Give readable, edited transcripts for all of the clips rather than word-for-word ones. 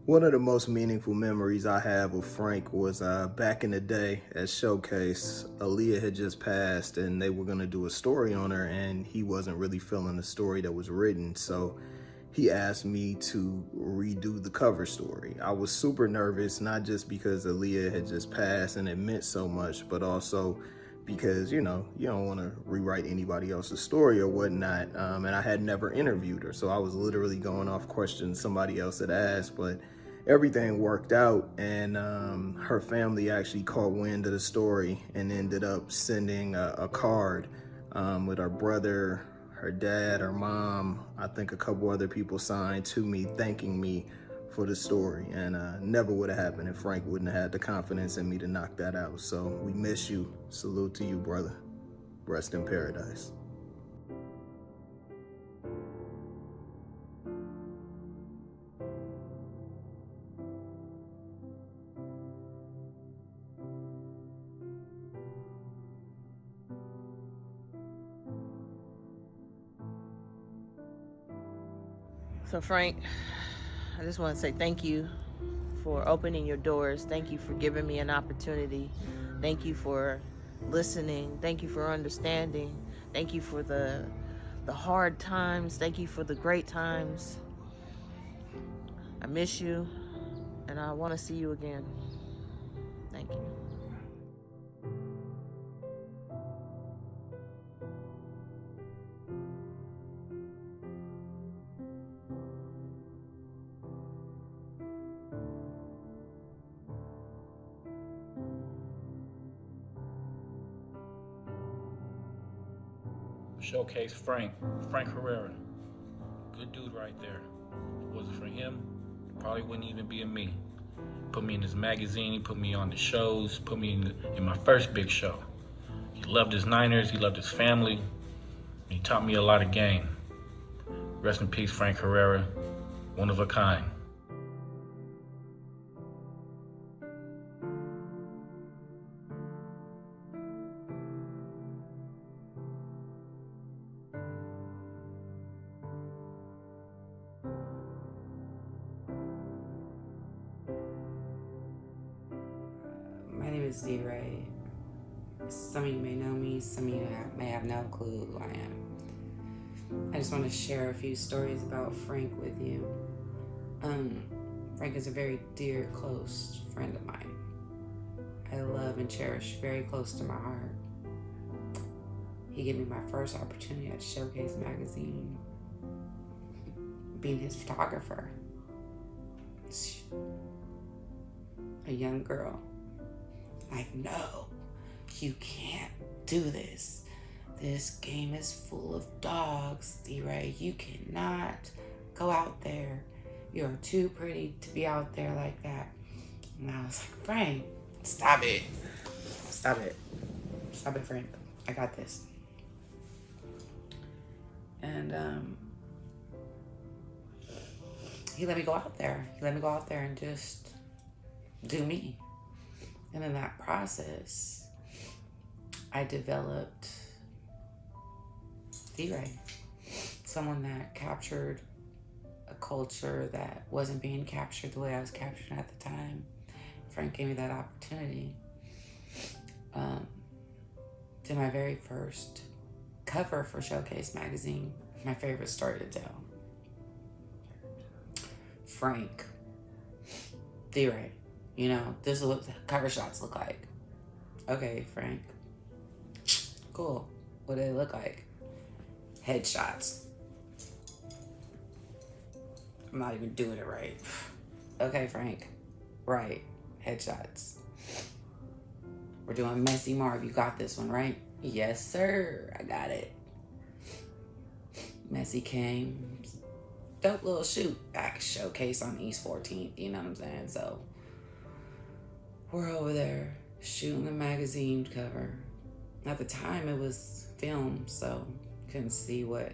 One of the most meaningful memories I have of Frank was back in the day at Showcase. Aaliyah had just passed and they were going to do a story on her, and he wasn't really feeling the story that was written. So he asked me to redo the cover story. I was super nervous, not just because Aaliyah had just passed and it meant so much, but also because, you don't want to rewrite anybody else's story or whatnot. And I had never interviewed her. So I was literally going off questions somebody else had asked, but everything worked out. And her family actually caught wind of the story and ended up sending a card with her brother, her dad, her mom, I think a couple other people signed to me, thanking me for the story. And never would have happened if Frank wouldn't have had the confidence in me to knock that out. So we miss you. Salute to you, brother. Rest in paradise. So, Frank, I just want to say thank you for opening your doors. Thank you for giving me an opportunity. Thank you for listening. Thank you for understanding. Thank you for the hard times. Thank you for the great times. I miss you, and I want to see you again. Thank you. Showcase Frank Herrera. Good dude right there. If it wasn't for him, it probably wouldn't even be in me. Put me in his magazine, he put me on the shows, put me in my first big show. He loved his Niners, he loved his family, and he taught me a lot of game. Rest in peace, Frank Herrera, one of a kind. My name is Z-Ray. Some of you may know me, some of you may have no clue who I am. I just want to share a few stories about Frank with you. Frank is a very dear, close friend of mine. I love and cherish, very close to my heart. He gave me my first opportunity at Showcase magazine, being his photographer. A young girl. Like, no, you can't do this. This game is full of dogs, D-Ray. You cannot go out there. You're too pretty to be out there like that. And I was like, Frank, stop it. Stop it. Stop it, Frank. I got this. And he let me go out there. He let me go out there and just do me. And in that process, I developed D-Ray, someone that captured a culture that wasn't being captured the way I was captured at the time. Frank gave me that opportunity. Did my very first cover for Showcase magazine, my favorite story to tell. Frank, D-Ray. You know, this is what the cover shots look like. Okay, Frank. Cool. What do they look like? Headshots. I'm not even doing it right. Okay, Frank. Right. Headshots. We're doing Messy Marv. You got this one, right? Yes, sir. I got it. Messy came. Dope little shoot. Back Showcase on East 14th. You know what I'm saying? So we're over there shooting the magazine cover. At the time, it was film, so couldn't see what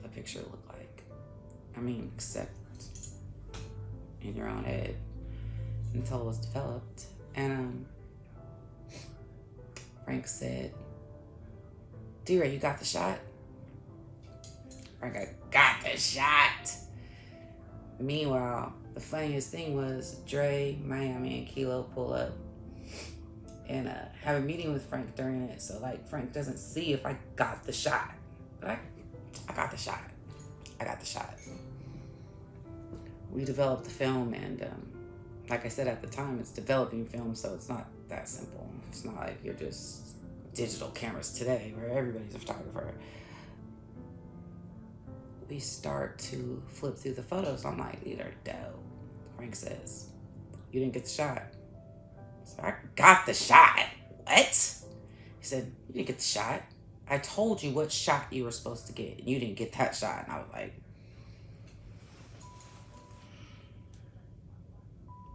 the picture looked like. I mean, except in your own head until it was developed. And Frank said, D-Ray, you got the shot? Frank, I got the shot. Meanwhile, the funniest thing was Dre, Miami, and Kilo pull up and have a meeting with Frank during it. So like Frank doesn't see if I got the shot. But I got the shot. I got the shot. We developed the film, and like I said at the time, it's developing film, so it's not that simple. It's not like you're just digital cameras today where everybody's a photographer. We start to flip through the photos. I'm like, these are dope. Frank says, you didn't get the shot. So I got the shot. What? He said, you didn't get the shot. I told you what shot you were supposed to get, and you didn't get that shot. And I was like,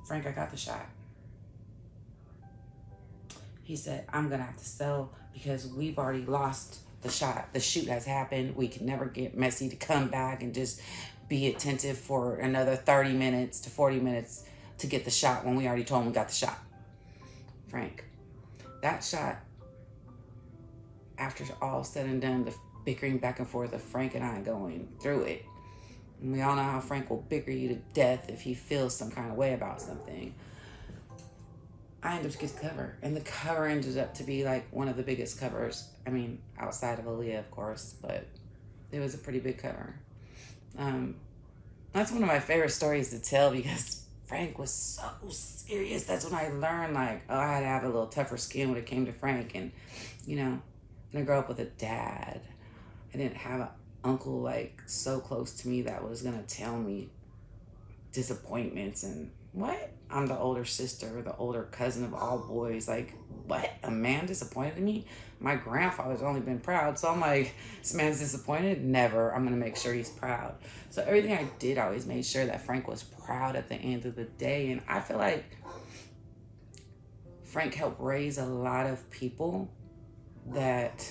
Frank, I got the shot. He said, I'm going to have to settle because we've already lost the shot. The shoot has happened. We can never get Messi to come back and just be attentive for another 30 minutes to 40 minutes to get the shot when we already told him we got the shot. Frank, that shot, after all said and done, the bickering back and forth of Frank and I going through it, and we all know how Frank will bicker you to death if he feels some kind of way about something. I ended up getting the cover, and the cover ended up to be like one of the biggest covers. I mean, outside of Aaliyah, of course, but it was a pretty big cover. That's one of my favorite stories to tell because Frank was so serious. That's when I learned, like, oh, I had to have a little tougher skin when it came to Frank. And, you know, I grew up with a dad. I didn't have an uncle, like, so close to me that was going to tell me disappointments and what? I'm the older sister, the older cousin of all boys. Like, what? A man disappointed in me? My grandfather's only been proud. So I'm like, this man's disappointed? Never. I'm going to make sure he's proud. So everything I did, I always made sure that Frank was proud at the end of the day. And I feel like Frank helped raise a lot of people that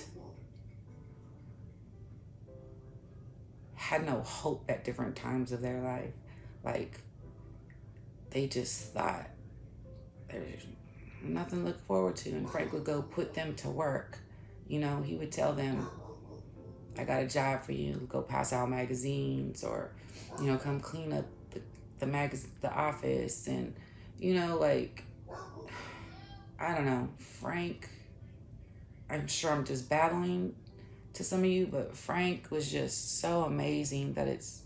had no hope at different times of their life. Like, they just thought there's nothing to look forward to. And Frank would go put them to work. You know, he would tell them, I got a job for you. Go pass out magazines or, you know, come clean up the office. And, you know, like, I don't know. Frank, I'm sure I'm just babbling to some of you, but Frank was just so amazing that it's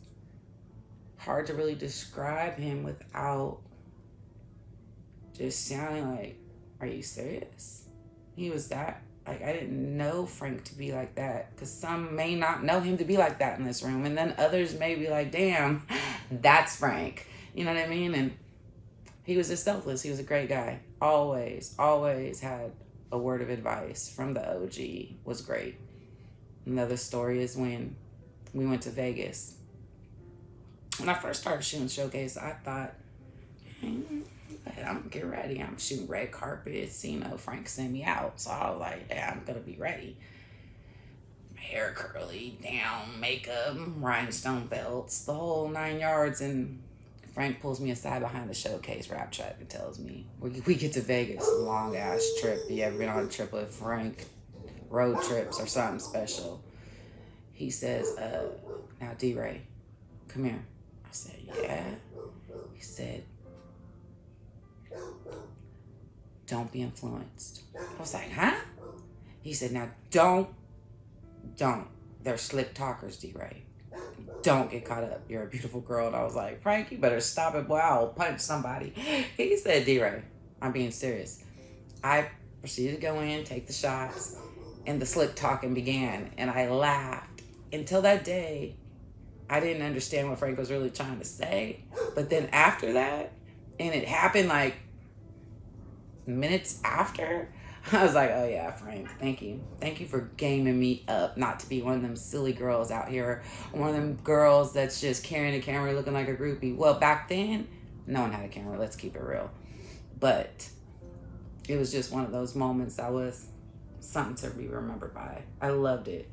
hard to really describe him without just sounding like, are you serious? He was that. Like, I didn't know Frank to be like that because some may not know him to be like that in this room. And then others may be like, damn, that's Frank. You know what I mean? And he was just selfless. He was a great guy. Always had a word of advice from the OG. Was great. Another story is when we went to Vegas. When I first started shooting Showcase, I thought, I'm gonna get ready. I'm shooting red carpets. You know, Frank sent me out. So I was like, yeah, I'm gonna be ready. Hair curly, down, makeup, rhinestone belts, the whole 9 yards. And Frank pulls me aside behind the Showcase rap track and tells me, we get to Vegas, long ass trip. You ever been on a trip with Frank? Road trips or something special. He says, now D-Ray, come here. I said, yeah. He said, don't be influenced. I was like, huh? He said, now don't. They're slick talkers, D-Ray. Don't get caught up. You're a beautiful girl. And I was like, Frank, you better stop it, boy. I'll punch somebody. He said, D-Ray, I'm being serious. I proceeded to go in, take the shots, and the slick talking began. And I laughed. Until that day, I didn't understand what Frank was really trying to say. But then after that, and it happened like minutes after, I was like, oh yeah, Frank, thank you. Thank you for gaming me up not to be one of them silly girls out here. One of them girls that's just carrying a camera looking like a groupie. Well, back then, no one had a camera. Let's keep it real. But it was just one of those moments that was something to be remembered by. I loved it.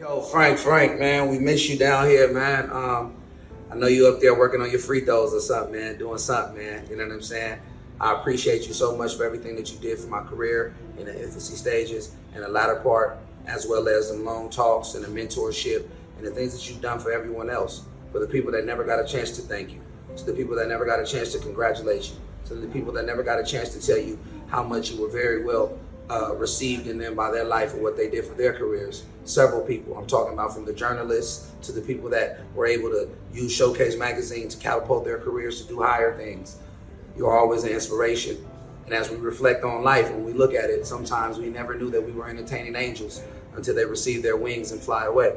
Yo, Frank, man, we miss you down here, man. I know you up there working on your free throws or something, man, doing something, man. You know what I'm saying? I appreciate you so much for everything that you did for my career in the infancy stages and the latter part, as well as the long talks and the mentorship and the things that you've done for everyone else. For the people that never got a chance to thank you, to the people that never got a chance to congratulate you, to the people that never got a chance to tell you how much you were very well received in them by their life and what they did for their careers. Several people. I'm talking about from the journalists to the people that were able to use Showcase magazine to catapult their careers to do higher things. You're always an inspiration. And as we reflect on life, when we look at it, sometimes we never knew that we were entertaining angels until they received their wings and fly away.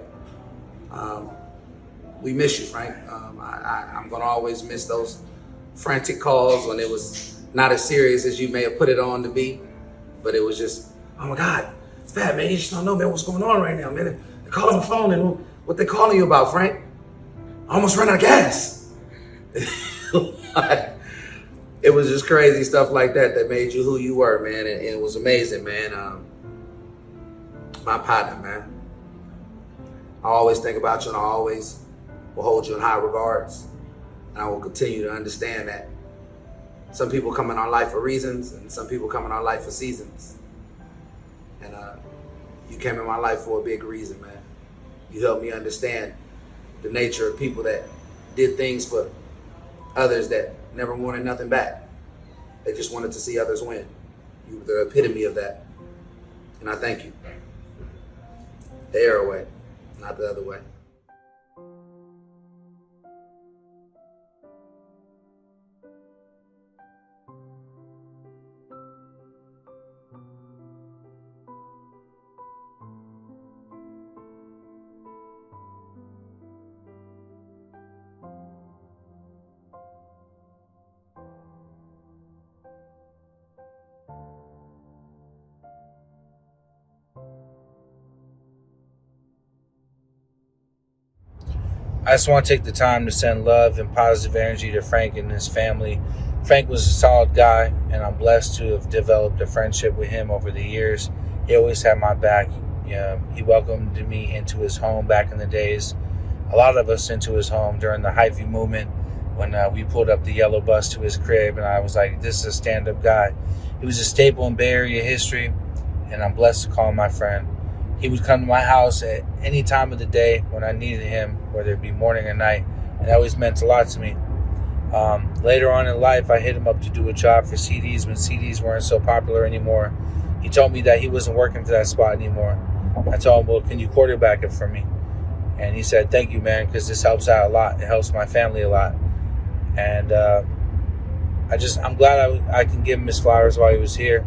We miss you, Frank. I'm gonna always miss those frantic calls when it was not as serious as you may have put it on to be, but it was just, oh my God, Fat, man, you just don't know, man, what's going on right now, man. They're calling my phone and what they calling you about, Frank? I almost ran out of gas. It was just crazy stuff like that that made you who you were, man, and it was amazing, man. My partner, man. I always think about you and I always will hold you in high regards. And I will continue to understand that some people come in our life for reasons and some people come in our life for seasons. And you came in my life for a big reason, man. You helped me understand the nature of people that did things for others that never wanted nothing back. They just wanted to see others win. You were the epitome of that. And I thank you. The air way, not the other way. I just want to take the time to send love and positive energy to Frank and his family. Frank was a solid guy, and I'm blessed to have developed a friendship with him over the years. He always had my back. He welcomed me into his home back in the days. A lot of us into his home during the Hy-Vee movement when we pulled up the yellow bus to his crib, and I was like, this is a stand-up guy. He was a staple in Bay Area history, and I'm blessed to call him my friend. He would come to my house at any time of the day when I needed him, whether it be morning or night, and that always meant a lot to me. Later on in life, I hit him up to do a job for CDs when CDs weren't so popular anymore. He told me that he wasn't working for that spot anymore. I told him, well, can you quarterback it for me? And he said, thank you, man, because this helps out a lot. It helps my family a lot. And I'm glad I can give him his flowers while he was here.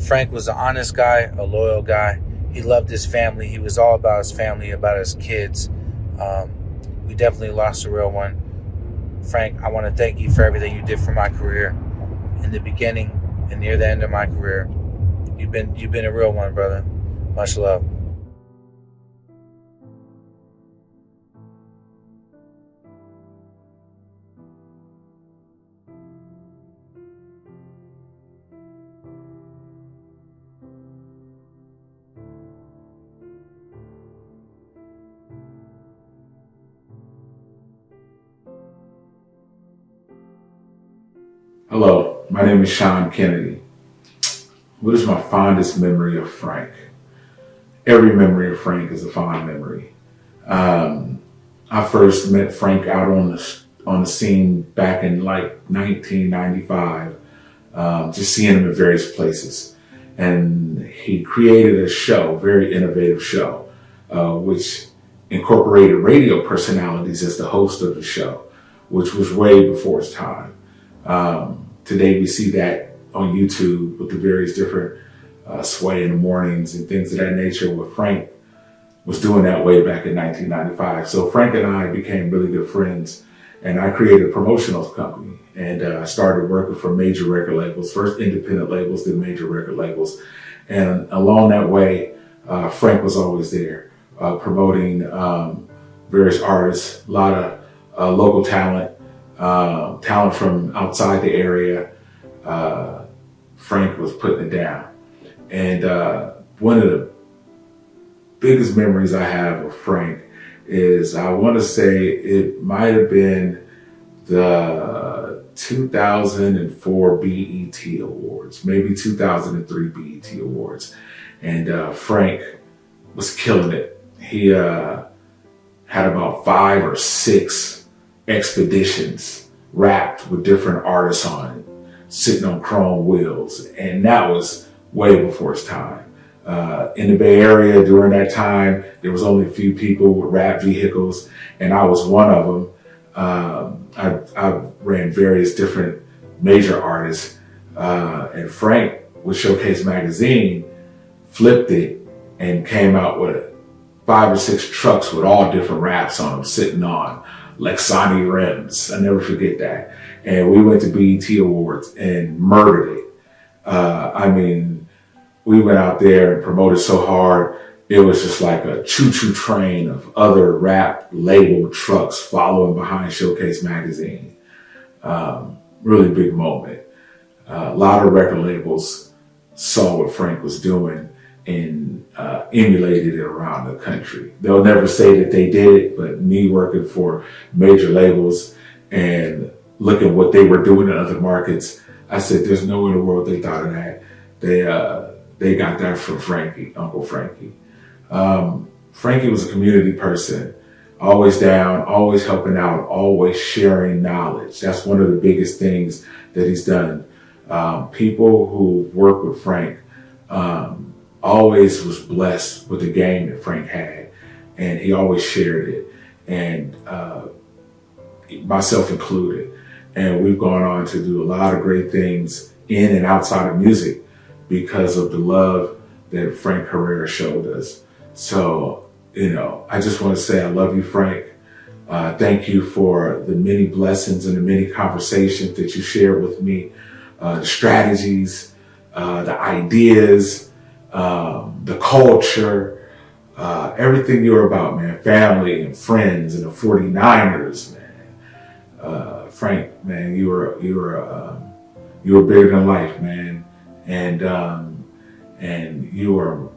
Frank was an honest guy, a loyal guy. He loved his family. He was all about his family, about his kids. We definitely lost a real one. Frank, I want to thank you for everything you did for my career in the beginning and near the end of my career. You've been a real one, brother. Much love. Hello, my name is Sean Kennedy. What is my fondest memory of Frank? Every memory of Frank is a fond memory. I first met Frank out on the scene back in like 1995, just seeing him in various places. And he created a show, very innovative show, which incorporated radio personalities as the host of the show, which was way before its time. Today we see that on YouTube with the various different Sway in the Mornings and things of that nature, where Frank was doing that way back in 1995. So Frank and I became really good friends, and I created a promotional company and started working for major record labels, first independent labels, then major record labels. And along that way, Frank was always there, promoting various artists, a lot of local talent, talent from outside the area. Frank was putting it down. And one of the biggest memories I have of Frank is, I want to say it might have been the 2004 BET Awards, maybe 2003 BET Awards. And Frank was killing it. He had about 5 or 6 expeditions wrapped with different artists on it, sitting on chrome wheels. And that was way before his time. In the Bay Area during that time, there was only a few people with wrapped vehicles, and I was one of them. I ran various different major artists, and Frank with Showcase Magazine flipped it and came out with 5 or 6 trucks with all different wraps on them, sitting on Lexani rims. I never forget that. And we went to BET Awards and murdered it. I mean, we went out there and promoted so hard, it was just like a choo-choo train of other rap label trucks following behind Showcase Magazine. Really big moment. A lot of record labels saw what Frank was doing and emulated it around the country. They'll never say that they did it, but me working for major labels and looking at what they were doing in other markets, I said, there's no way in the world they thought of that. They got that from Frankie, Uncle Frankie. Frankie was a community person, always down, always helping out, always sharing knowledge. That's one of the biggest things that he's done. People who work with Frank always was blessed with the game that Frank had, and he always shared it, and myself included. And we've gone on to do a lot of great things in and outside of music because of the love that Frank Herrera showed us. So, I just want to say I love you, Frank. Thank you for the many blessings and the many conversations that you shared with me, the strategies, the ideas, the culture, everything you're about, man, family and friends and the 49ers, man. Frank, man, you were bigger than life, man. And you are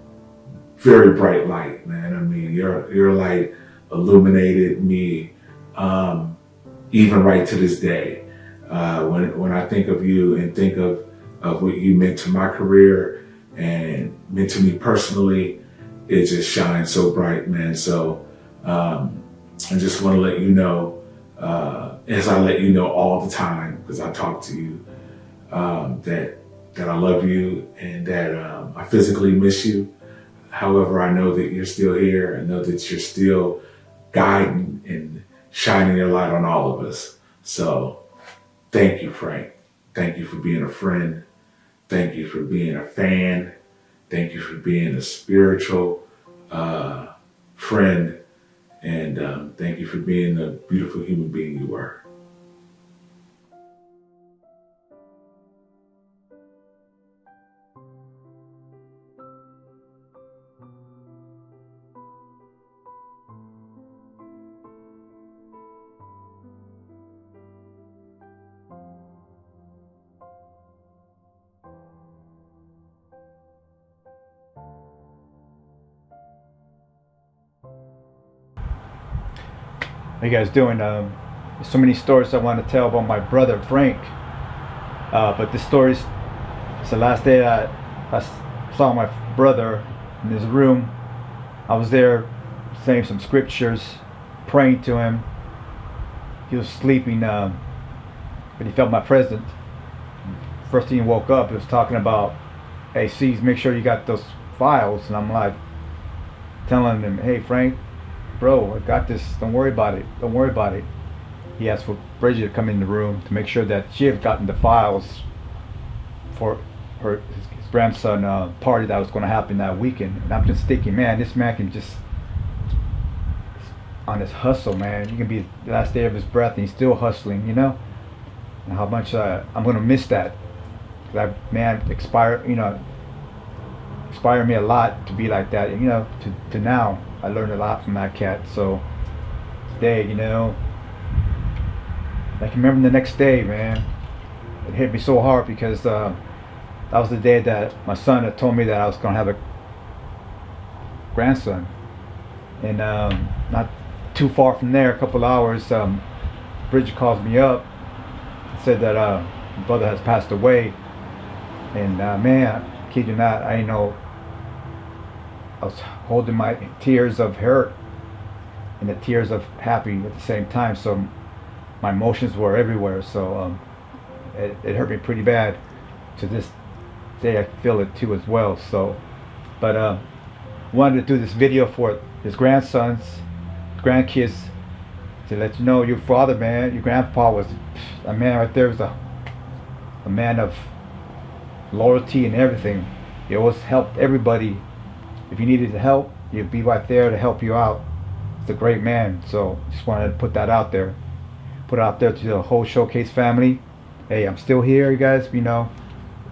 very bright light, man. I mean, your light illuminated me, even right to this day. When I think of you and think of what you meant to my career and meant to me personally, it just shines so bright, man. So I just want to let you know, as I let you know all the time, because I talk to you, that I love you and that I physically miss you. However, I know that you're still here. I know that you're still guiding and shining your light on all of us. So thank you, Frank. Thank you for being a friend. Thank you for being a fan. Thank you for being a spiritual friend. And thank you for being the beautiful human being you are. How you guys doing? There's so many stories I want to tell about my brother Frank, but this story is the last day that I saw my brother in his room. I was there saying some scriptures, praying to him. He was sleeping, but he felt my presence. First thing he woke up, he was talking about, hey, C's, make sure you got those files. And I'm like, telling him, hey, Frank, bro, I got this. Don't worry about it. Don't worry about it. He asked for Bridget to come in the room to make sure that she had gotten the files for his grandson party that was going to happen that weekend. And I'm just thinking, man, this man can just on his hustle, man. He can be the last day of his breath and he's still hustling, And how much I'm going to miss that. That man inspired me a lot to be like that. To now. I learned a lot from that cat. So today, I can remember the next day, man. It hit me so hard because that was the day that my son had told me that I was going to have a grandson. And not too far from there, a couple hours, Bridget calls me up, said that my brother has passed away. And man, I kid you not, I know I was holding my tears of hurt and the tears of happy at the same time. So my emotions were everywhere. So it hurt me pretty bad. To this day, I feel it too as well. So, but wanted to do this video for his grandsons, grandkids, to let you know your father, man, your grandpa was a man right there. Was a man of loyalty and everything. He always helped everybody. If you needed help, he'd be right there to help you out. He's a great man. So just wanted to put that out there. Put it out there to the whole Showcase family. Hey, I'm still here, you guys. You know,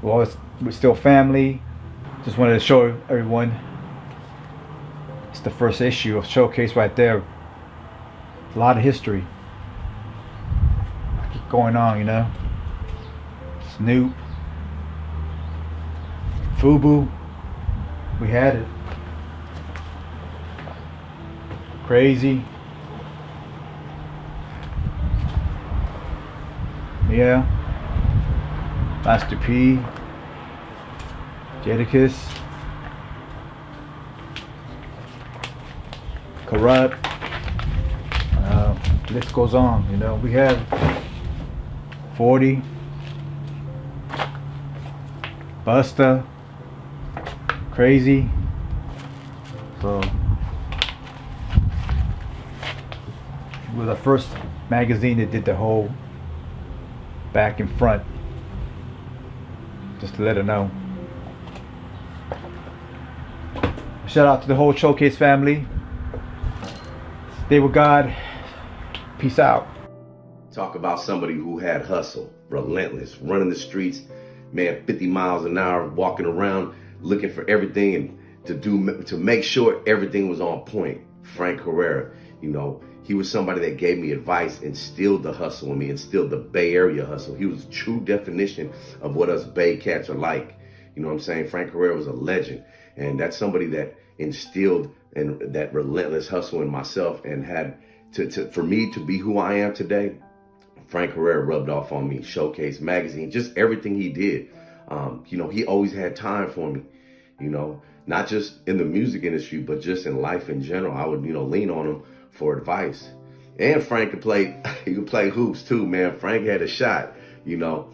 we're still family. Just wanted to show everyone. It's the first issue of Showcase right there. A lot of history. Keep going on, you know. Snoop, Fubu, we had it. Crazy. Yeah. Master P. Jadakiss. Corrupt. List goes on, you know. We have 40. Busta. Crazy. So it was the first magazine that did the whole back and front, just to let her know. Shout out to the whole Showcase family. Stay with God. Peace out. Talk about somebody who had hustle, relentless, running the streets, man, 50 miles an hour, walking around, looking for everything and to make sure everything was on point. Frank Herrera, you know, he was somebody that gave me advice, instilled the hustle in me, instilled the Bay Area hustle. He was the true definition of what us Bay cats are like. You know what I'm saying? Frank Herrera was a legend. And that's somebody that instilled and that relentless hustle in myself and had for me to be who I am today. Frank Herrera rubbed off on me. Showcase magazine, just everything he did. You know, he always had time for me, you know, not just in the music industry, but just in life in general. I would, you know, lean on him for advice. And Frank could play hoops too, man. Frank had a shot, you know,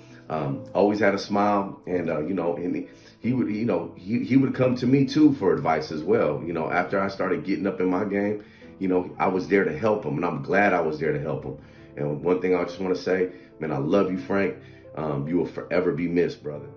always had a smile, and you know, and he would, you know, he would come to me too for advice as well. You know, after I started getting up in my game, you know, I was there to help him, and I'm glad I was there to help him. And one thing I just want to say, man, I love you, Frank. You will forever be missed, brother.